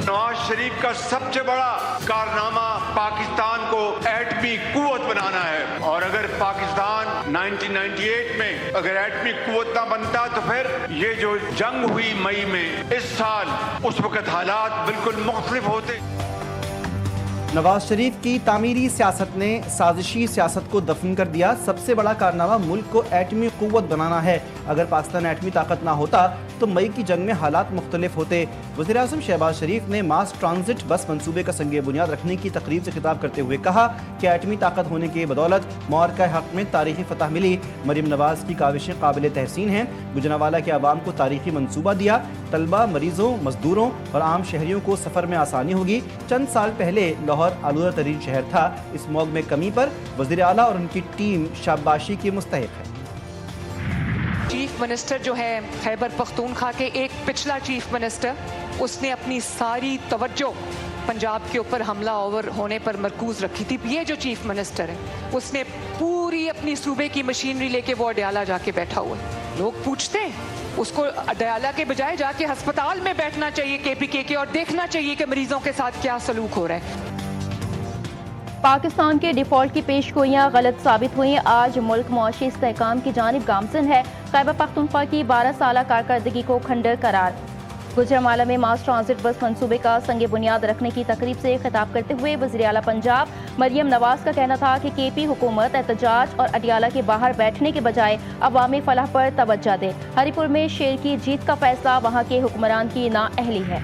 नवाज शरीफ का सबसे बड़ा कारनामा पाकिस्तान को एटमी कुव्वत बनाना है, और अगर पाकिस्तान 1998 में अगर एटमी कुव्वत ना बनता तो फिर ये जो जंग हुई मई में इस साल, उस वक्त हालात बिल्कुल मुख्तलिफ होते। नवाज शरीफ की तामीरी सियासत ने साजिशी सियासत को दफन कर दिया। सबसे बड़ा कारनामा मुल्क को एटमी कुव्वत बनाना है। अगर पाकिस्तान एटमी ताकत ना होता तो मई की जंग में हालात मुख्तलिफ होते। वज़ीर आज़म शहबाज शरीफ ने मास ट्रांजिट बस मंसूबे का संगे बुनियाद रखने की तकरीब से खिताब करते हुए कहा कि एटमी ताकत होने की बदौलत मुआरका हक में तारीखी फतह मिली। मरीम नवाज की काविशें काबिल तहसीन हैं। गुजरांवाला के अवाम को तारीखी मंसूबा दिया। तलबा, मरीजों, मजदूरों और आम शहरियों को सफ़र में आसानी होगी। चंद साल पहले लाहौर आलूदा तरीन शहर था। इस मौक़ में कमी पर वज़ीर आला और उनकी टीम शाबाशी की मुस्तहिक है। चीफ मिनिस्टर जो है खैबर पख्तूनख्वा के, एक पिछला चीफ मिनिस्टर, उसने अपनी सारी तवज्जो पंजाब के ऊपर हमला आवर होने पर मरकूज रखी थी। ये जो चीफ मिनिस्टर है, उसने पूरी अपनी सूबे की मशीनरी लेके वो अडयाला जाके बैठा हुआ है। लोग पूछते हैं उसको अडयाला के बजाय जाके अस्पताल में बैठना चाहिए KPK के, और देखना चाहिए कि मरीजों के साथ क्या सलूक हो रहा है। पाकिस्तान के डिफॉल्ट की पेशगोइयां गलत साबित हुई। आज मुल्क मुआशी इस्तेहकाम की जानिब गामजन है। खैबर पख्तूनख्वा की 12 साला कारकर्दगी को खंडर करार। गुजरांवाला में मास ट्रांजिट बस मंसूबे का संगे बुनियाद रखने की तकरीब से खिताब करते हुए वज़ीर आला पंजाब मरियम नवाज का कहना था कि KP हुकूमत एहतजाज और अडयाला के बाहर बैठने के बजाय अवामी फलाह पर तवज्जो दे। हरिपुर में शेर की जीत का फैसला वहाँ के हुक्मरान की नाअहली है।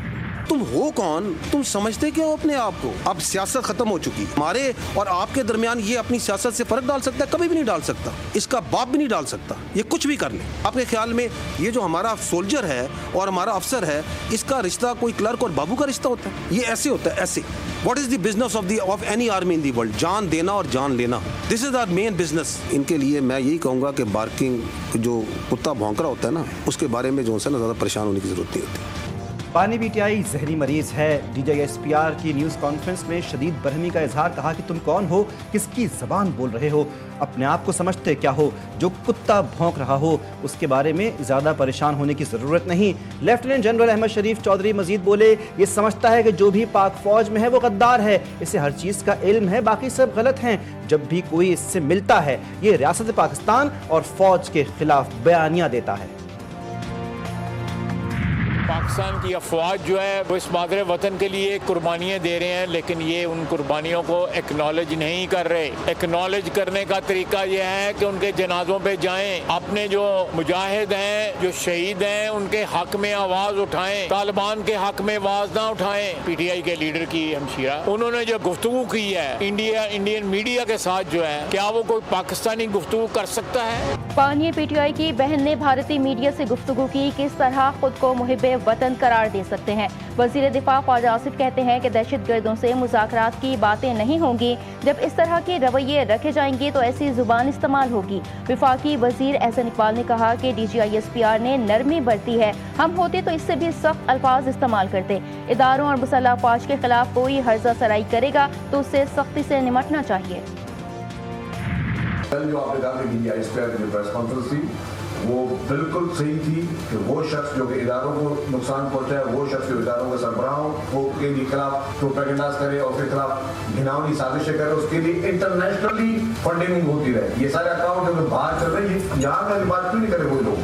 तुम हो कौन? तुम समझते क्यों अपने आप को? अब सियासत खत्म हो चुकी। हमारे और आपके दरमियान ये अपनी सियासत से फर्क डाल सकता है? कभी भी नहीं डाल सकता। इसका बाप भी नहीं डाल सकता। ये कुछ भी कर ले। आपके ख्याल में ये जो हमारा सोल्जर है और हमारा अफसर है, इसका रिश्ता कोई क्लर्क और बाबू का रिश्ता होता है? ये ऐसे होता है, ऐसे। What is the business of any army in the world? जान देना और जान लेना, this is our main business. इनके लिए मैं यही कहूँगा कि बार्किंग, जो कुत्ता भौंक रहा होता है ना, उसके बारे में जो है ना ज़्यादा परेशान होने की जरूरत नहीं होती। पानी PTI जहरी मरीज है। DGISPR की न्यूज़ कॉन्फ्रेंस में शदीद बरहमी का इजहार। कहा कि तुम कौन हो, किसकी ज़बान बोल रहे हो, अपने आप को समझते क्या हो? जो कुत्ता भौंक रहा हो उसके बारे में ज़्यादा परेशान होने की ज़रूरत नहीं। लेफ्टिनेंट जनरल अहमद शरीफ चौधरी मजीद बोले, ये समझता है कि जो भी पाक फ़ौज में है वो गद्दार है। इसे हर चीज़ का इल्म है, बाकी सब गलत हैं। जब भी कोई इससे मिलता है ये रियासत पाकिस्तान और फ़ौज के खिलाफ बयानियाँ देता है। पाकिस्तान की अफवाज जो है वो इस मादरे वतन के लिए कुर्बानियाँ दे रहे हैं, लेकिन ये उन कुर्बानियों को एक्नॉलेज नहीं कर रहे। एक्नॉलेज करने का तरीका ये है कि उनके जनाजों पे जाएं, अपने जो मुजाहिद हैं, जो शहीद हैं, उनके हक में आवाज़ उठाएं, तालिबान के हक में आवाज़ ना उठाएं। PTI के लीडर की हमशीरा, उन्होंने जो गुफ्तगू की है इंडियन मीडिया के साथ जो है, क्या वो कोई पाकिस्तानी गुफ्तगू कर सकता है? पानी PTI की बहन ने भारतीय मीडिया से गुफ्तगू की। किस तरह खुद को मुहिब्बे वतन करार दे सकते हैं? वज़ीर दिफा ख्वाजा आसिफ कहते हैं कि दहशत गर्दों से मुज़ाकरात की बातें नहीं होंगी। जब इस तरह के रवैये रखे जाएंगे तो ऐसी जुबान इस्तेमाल होगी। वफाकी वज़ीर एहसन इकबाल ने कहा कि DGISPR ने नरमी बरती है। हम होते तो इससे भी सख्त अल्फाज इस्तेमाल करते। इदारों और मुसल्लह अफवाज के खिलाफ कोई हर्जा सराई करेगा तो उससे सख्ती से निमटना चाहिए। जो आपने कहा कि DGISPR की प्रेस कॉन्फ्रेंस थी वो बिल्कुल सही थी कि वो शख्स जो कि इदारों को नुकसान पहुंचाए, वो शख्स जो इदारों के सरबराहों को के खिलाफ प्रोपेगेंडास करे और उसके खिलाफ घिनौनी साजिशें करे, उसके लिए इंटरनेशनली फंडिंग होती रहे। ये सारे अकाउंट जो बाहर चल रहे हैं, यहाँ का बात क्यों नहीं करे वो लोग?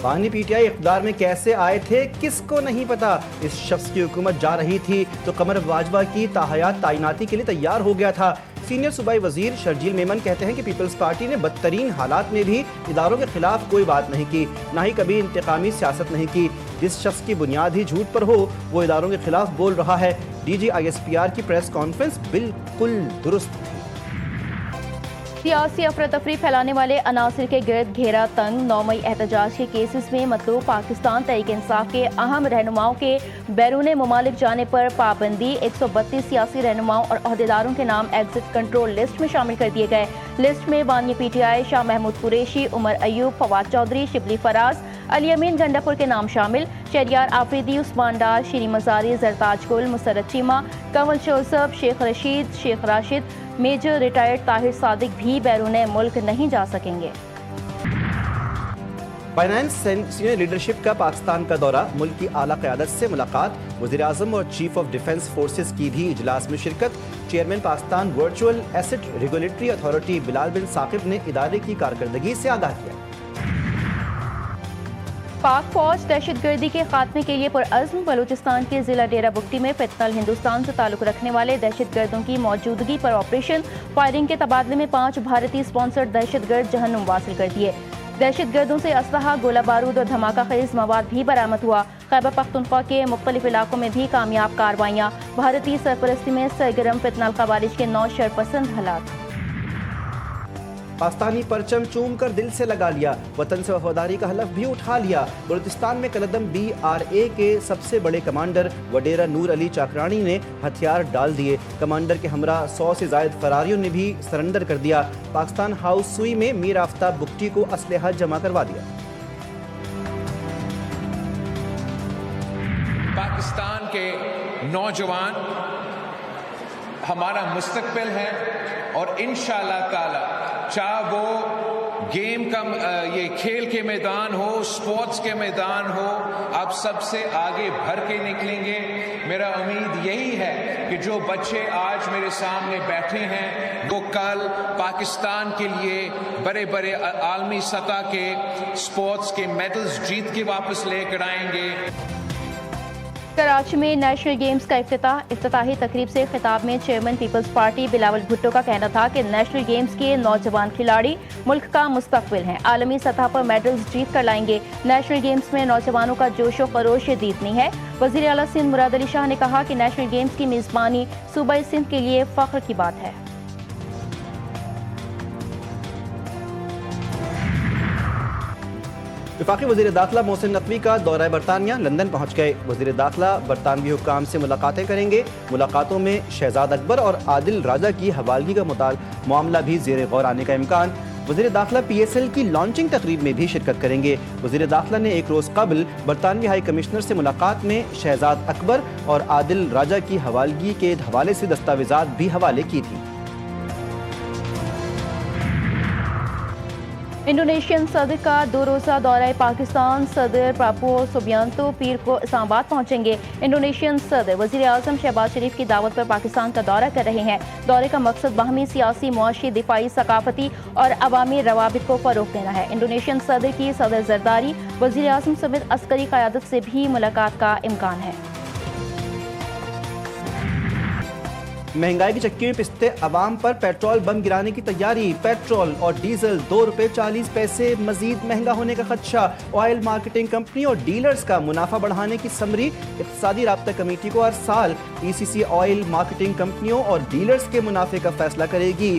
पानी PTI इक़्तिदार में कैसे आए थे किसको नहीं पता। इस शख्स की हुकूमत जा रही थी तो कमर बाजवा की ताहयात तैनाती के लिए तैयार हो गया था। सीनियर सूबाई वजीर शर्जील मेमन कहते हैं कि पीपल्स पार्टी ने बदतरीन हालात में भी इदारों के खिलाफ कोई बात नहीं की, ना ही कभी इंतकामी सियासत नहीं की। जिस शख्स की बुनियाद ही झूठ पर हो वो इदारों के खिलाफ बोल रहा है। DGISPR की प्रेस कॉन्फ्रेंस बिल्कुल दुरुस्त थी। सियासी अफरा तफरी फैलाने वाले अनासिर के गिर्द घेरा तंग। 9 मई एहतजाज के केसेस में मतलूब पाकिस्तान तहरीक इंसाफ के अहम रहनुमाओं के बैरून मुमालिक जाने पर पाबंदी। 132 सियासी रहनुमाओं और अहदेदारों के नाम एग्जिट कंट्रोल लिस्ट में शामिल कर दिए गए। लिस्ट में बानी PTI शाह महमूद कुरैशी, उमर अयूब, फवाद चौधरी, शिबली फराज, अली अमीन गंडापुर के नाम शामिल। शहरियार आफरीदी, उस्मान डार, शीरी मजारी, जरताज गुल, मुसरत चीमा, कंवल जोसफ, शेख रशीद, शेख राशिद, मेजर रिटायर्ड ताहिर सादिक भी बैरून मुल्क नहीं जा सकेंगे। फाइनेंस सीनियर लीडरशिप का पाकिस्तान का दौरा, मुल्क की आला क़यादत से मुलाकात, वज़ीर-ए-आज़म और चीफ ऑफ डिफेंस फोर्सेस की भी इजलास में शिरकत। Chairman Pakistan virtual asset regulatory authority Bilal bin Saqib ने इदारे की कारकर्दगी से आगाह किया। पाक फौज दहशतगर्दी के खात्मे के लिए पुरअज़्म। बलूचिस्तान के जिला डेरा बुगटी में फितनल हिंदुस्तान से ताल्लुक़ रखने वाले दहशतगर्दों की मौजूदगी पर ऑपरेशन फायरिंग के तबादले में 5 भारतीय स्पॉन्सर्ड दहशतगर्द जहन्नुम वासिल कर दिए। दहशतगर्दों से असलहा, गोला बारूद और धमाका खेज मवाद भी बरामद हुआ। खैबर पख्तूनख्वा के मुख्तलिफ इलाकों में भी कामयाब कार्रवाइयाँ। भारतीय सरपरस्ती में सरगर्म फितनल खवारिज के 9 शरपसंद हलाक। पाकिस्तानी परचम चूम कर दिल से लगा लिया, वतन से वफादारी का हलफ भी उठा लिया। बलूचिस्तान में कलदम BRA के सबसे बड़े कमांडर वडेरा नूर अली चाकरानी ने हथियार डाल दिए। कमांडर के हमरा 100 से जायद फरारियों ने भी सरेंडर कर दिया। पाकिस्तान हाउस सुई में मीर आफ्ताब बुगटी को असलहा जमा करवा दिया। पाकिस्तान के नौजवान हमारा मुस्तकबिल है और इंशाअल्लाह ताला चाहे वो गेम का ये खेल के मैदान हो, स्पोर्ट्स के मैदान हो, आप सबसे आगे भर के निकलेंगे। मेरा उम्मीद यही है कि जो बच्चे आज मेरे सामने बैठे हैं वो कल पाकिस्तान के लिए बड़े बड़े आलमी सतह के स्पोर्ट्स के मेडल्स जीत के वापस लेकर आएंगे। कराची में नेशनल गेम्स का इफ्तिताही तकरीब से खिताब में चेयरमैन पीपल्स पार्टी बिलावल भुट्टो का कहना था कि नेशनल गेम्स के नौजवान खिलाड़ी मुल्क का मुस्तकबिल हैं, आलमी सतह पर मेडल्स जीत कर लाएंगे। नेशनल गेम्स में नौजवानों का जोशो खरोश जीतनी है। वज़ीर आला सिंध मुराद अली शाह ने कहा कि नेशनल गेम्स की मेज़बानी सूबा सिंध के लिए फख्र की बात है। वफाकी वज़ीर दाखिला मोहसिन नकवी का दौरा बरतानिया, लंदन पहुँच गए। वज़ीर दाखिला बरतानवी हुक्काम से मुलाकातें करेंगे। मुलाकातों में शहजाद अकबर और आदिल राजा की हवालगी का मामला भी ज़ेर गौर आने का इम्कान। वज़ीर दाखिला PSL की लॉन्चिंग तकरीब में भी शिरकत करेंगे। वज़ीर दाखिला ने एक रोज़ कबल बरतानवी हाई कमिश्नर से मुलाकात में शहजाद अकबर और आदिल राजा की हवालगी के हवाले से दस्तावेज़ात भी हवाले की थी। इंडोनेशियन सदर का 2 रोज़ा दौरा पाकिस्तान। सदर प्राबोवो सुबियांतो पीर को इस्लामाबाद पहुंचेंगे। इंडोनेशियन सदर वज़ीर-ए-आज़म शहबाज शरीफ की दावत पर पाकिस्तान का दौरा कर रहे हैं। दौरे का मकसद बाहमी सियासी, मुआशी, दिफाई, सकाफती और अवामी रवाबित को फ़रोग़ देना है। इंडोनेशियन सदर की सदर जरदारी, वज़ीर-ए-आज़म समेत अस्करी क़यादत से भी मुलाकात का इम्कान है। महंगाई की चक्की में पिसते अवाम पर पेट्रोल बम गिराने की तैयारी। पेट्रोल और डीजल ₹2.40 मजीद महंगा होने का खदशा। ऑयल मार्केटिंग कंपनी और डीलर्स का मुनाफा बढ़ाने की समरी। इक़्तिसादी राब्ता कमेटी को हर साल ECC ऑयल मार्केटिंग कंपनियों और डीलर्स के मुनाफे का फैसला करेगी।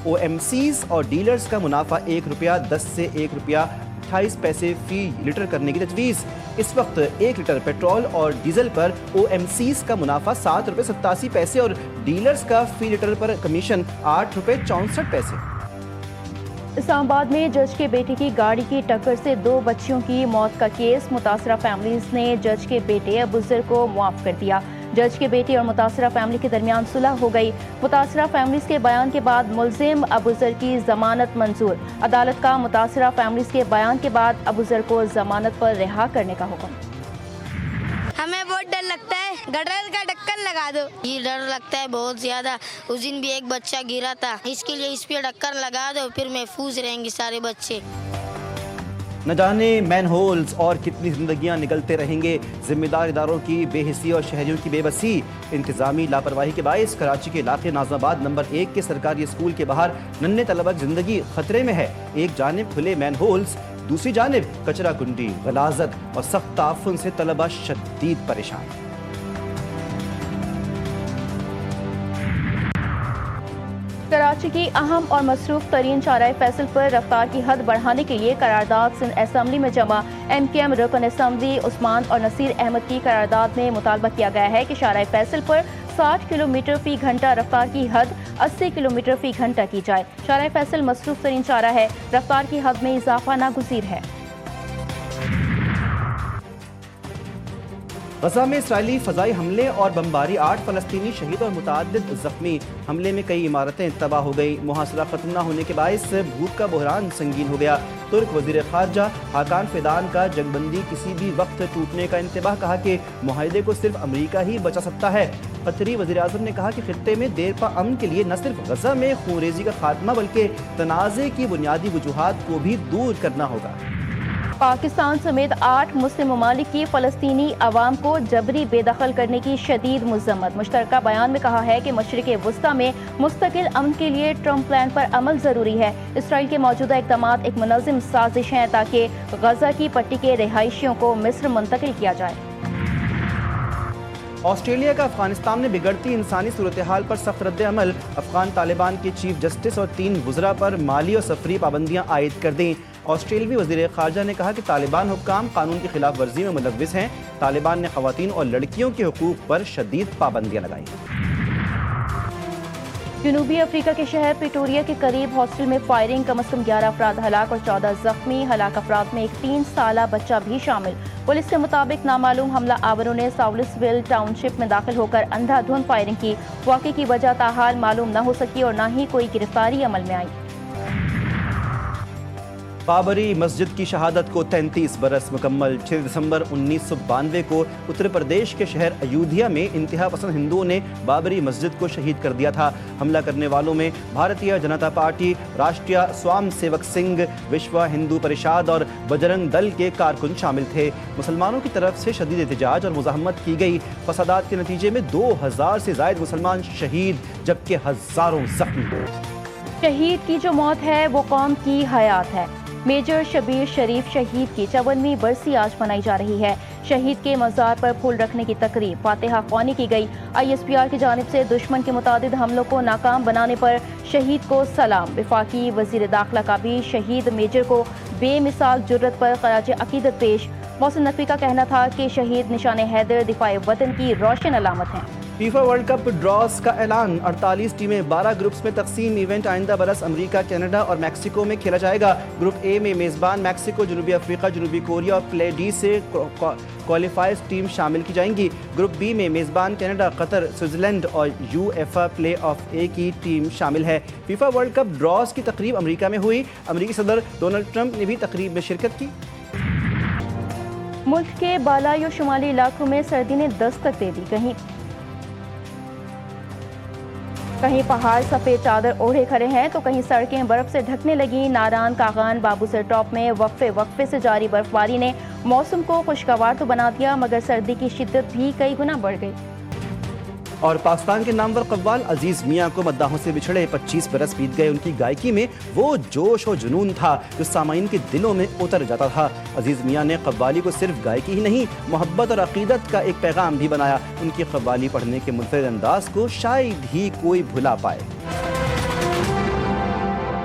OMCs और डीलर्स का मुनाफा ₹1.10 से ₹1.28 फी लीटर करने की तजवीज़। इस वक्त 1 लीटर पेट्रोल और डीजल पर OMCs का मुनाफा ₹7.87 और डीलर्स का फी लीटर पर कमीशन ₹8.64। इस्लामाबाद में जज के बेटे की गाड़ी की टक्कर से 2 बच्चियों की मौत का केस। मुतासरा फैमिलीज ने जज के बेटे अबूजर को मुआफ कर दिया। जज के बेटे और मुतासरा फैमिली के दरमियान सुलह हो गई। मुतासरा फैमिलीज के बयान के बाद मुलजिम अबूजर की जमानत मंजूर। अदालत का मुतासरा फैमिलीज के बयान के बाद अबूजर को जमानत पर रिहा करने का हुक्म। हमें बहुत डर लगता है, गटर का ढक्कन लगा दो। ये डर लगता है बहुत ज्यादा। उस दिन भी एक बच्चा गिरा था, इसके लिए इस पे ढक्कन लगा दो, फिर महफूज रहेंगे सारे बच्चे। न जाने मैन होल्स और कितनी जिंदगियां निकलते रहेंगे। जिम्मेदार इदारों की बेहिसी और शहरियों की बेबसी। इंतजामी लापरवाही के बायस कराची के इलाके नाज़ाबाद नंबर 1 के सरकारी स्कूल के बाहर नन्हे तलबा की जिंदगी खतरे में है। एक जानिब खुले मैन होल्स, दूसरी जानिब कचरा कुंडी, गलाजत और सख्त ताफुन से तलबा शदीद परेशान। कराची की अहम और मसरूफ तरीन चाराए फैसल पर रफ्तार की हद बढ़ाने के लिए करारदाद सिंध असम्बली में जमा। MKM रुकन असम्बली उस्मान और नसीर अहमद की करारदाद में मुतालबा किया गया है कि शाराए फैसल पर 60 किलोमीटर फी घंटा रफ्तार की हद 80 किलोमीटर फी घंटा की जाए। शाराए फैसल मसरूफ तरीन चारा है, रफ्तार की हद में इजाफा नागुज़ीर है। غزہ میں اسرائیلی فضائی حملے اور بمباری، 8 فلسطینی شہید اور متعدد زخمی۔ حملے میں کئی عمارتیں تباہ ہو گئی۔ محاصرہ ختم نہ ہونے کے باعث بھوک کا بحران سنگین ہو گیا۔ ترک وزیر خارجہ حاکان فیدان کا جنگ بندی کسی بھی وقت ٹوٹنے کا انتباہ، کہا کہ معاہدے کو صرف امریکہ ہی بچا سکتا ہے۔ قطری وزیر اعظم نے کہا کہ خطے میں دیر پا امن کے لیے نہ صرف غزہ میں خونریزی کا خاتمہ بلکہ تنازع کی بنیادی وجوہات کو بھی دور کرنا ہوگا۔ پاکستان سمیت 8 مسلم ممالک کی فلسطینی عوام کو جبری بے دخل کرنے کی شدید مذمت۔ مشترکہ بیان میں کہا ہے کہ مشرق وسطی میں مستقل امن کے لیے ٹرمپ پلان پر عمل ضروری ہے۔ اسرائیل کے موجودہ اقدامات ایک منظم سازش ہیں تاکہ غزہ کی پٹی کے رہائشیوں کو مصر منتقل کیا جائے۔ آسٹریلیا کا افغانستان میں بگڑتی انسانی صورتحال پر سخت رد عمل۔ افغان طالبان کے چیف جسٹس اور 3 وزراء پر مالی اور سفری پابندیاں عائد کر دیں۔ آسٹریلوی وزیر خارجہ نے کہا کہ طالبان حکام قانون کی خلاف ورزی میں ملوث ہیں۔ طالبان نے خواتین اور لڑکیوں کے حقوق پر شدید پابندیاں لگائیں۔ جنوبی افریقہ کے شہر پریٹوریا کے قریب ہاسٹل میں فائرنگ، کم از کم 11 افراد ہلاک اور 14 زخمی۔ ہلاک افراد میں ایک 3 سالہ بچہ بھی شامل۔ پولیس کے مطابق نامعلوم حملہ آوروں نے ساولسویل ٹاؤن شپ میں داخل ہو کر اندھا دھند فائرنگ کی۔ واقعے کی وجہ تاحال معلوم نہ ہو سکی اور نہ ہی کوئی گرفتاری عمل میں آئی۔ بابری مسجد کی شہادت کو 33 برس مکمل۔ 6 دسمبر 1992 کو اتر پردیش کے شہر ایودھیا میں انتہا پسند ہندوؤں نے بابری مسجد کو شہید کر دیا تھا۔ حملہ کرنے والوں میں بھارتیہ جنتا پارٹی، راشٹریہ سوام سیوک سنگھ، وشوا ہندو پریشاد اور بجرنگ دل کے کارکن شامل تھے۔ مسلمانوں کی طرف سے شدید احتجاج اور مزاحمت کی گئی۔ فسادات کے نتیجے میں 2000 سے زائد مسلمان شہید جبکہ ہزاروں زخمی ہوئے۔ شہید کی جو موت ہے وہ قوم کی حیات ہے۔ میجر شبیر شریف شہید کی 54ویں برسی آج منائی جا رہی ہے۔ شہید کے مزار پر پھول رکھنے کی تقریب فاتحہ خوانی کی گئی۔ ISPR کی جانب سے دشمن کے متعدد حملوں کو ناکام بنانے پر شہید کو سلام۔ وفاقی وزیر داخلہ کا بھی شہید میجر کو بے مثال جرت پر خراج عقیدت پیش۔ محسن نقوی کا کہنا تھا کہ شہید نشان حیدر دفاع وطن کی روشن علامت ہیں۔ فیفا ورلڈ کپ ڈراز کا اعلان، 48 ٹیمیں 12 گروپس میں تقسیم۔ ایونٹ آئندہ برس امریکہ، کینیڈا اور میکسیکو میں کھیلا جائے گا۔ گروپ اے میں میزبان میکسیکو، جنوبی افریقہ، جنوبی کوریا اور پلے ڈی سے کوالیفائرز ٹیم شامل کی جائیں گی۔ گروپ بی میں میزبان کینیڈا، قطر، سوئٹزرلینڈ اور UEFA پلے آف اے کی ٹیم شامل ہے۔ فیفا ورلڈ کپ ڈراز کی تقریب امریکہ میں ہوئی۔ امریکی صدر ڈونلڈ ٹرمپ نے بھی تقریب میں شرکت کی۔ ملک کے بالائی اور شمالی علاقوں میں سردی نے دستک دے دی۔ کہیں پہاڑ سفید چادر اوڑھے کھڑے ہیں تو کہیں سڑکیں برف سے ڈھکنے لگیں۔ ناران، کاغان، بابوسر ٹاپ میں وقفے سے جاری برف باری نے موسم کو خوشگوار تو بنا دیا مگر سردی کی شدت بھی کئی گنا بڑھ گئی۔ اور پاکستان کے نامور قوال عزیز میاں کو مداحوں سے بچھڑے 25 برس بیت گئے۔ ان کی گائیکی میں وہ جوش و جنون تھا جو سامعین کے دلوں میں اتر جاتا تھا۔ عزیز میاں نے قوالی کو صرف گائیکی ہی نہیں، محبت اور عقیدت کا ایک پیغام بھی بنایا۔ ان کی قوالی پڑھنے کے منفرد انداز کو شاید ہی کوئی بھلا پائے۔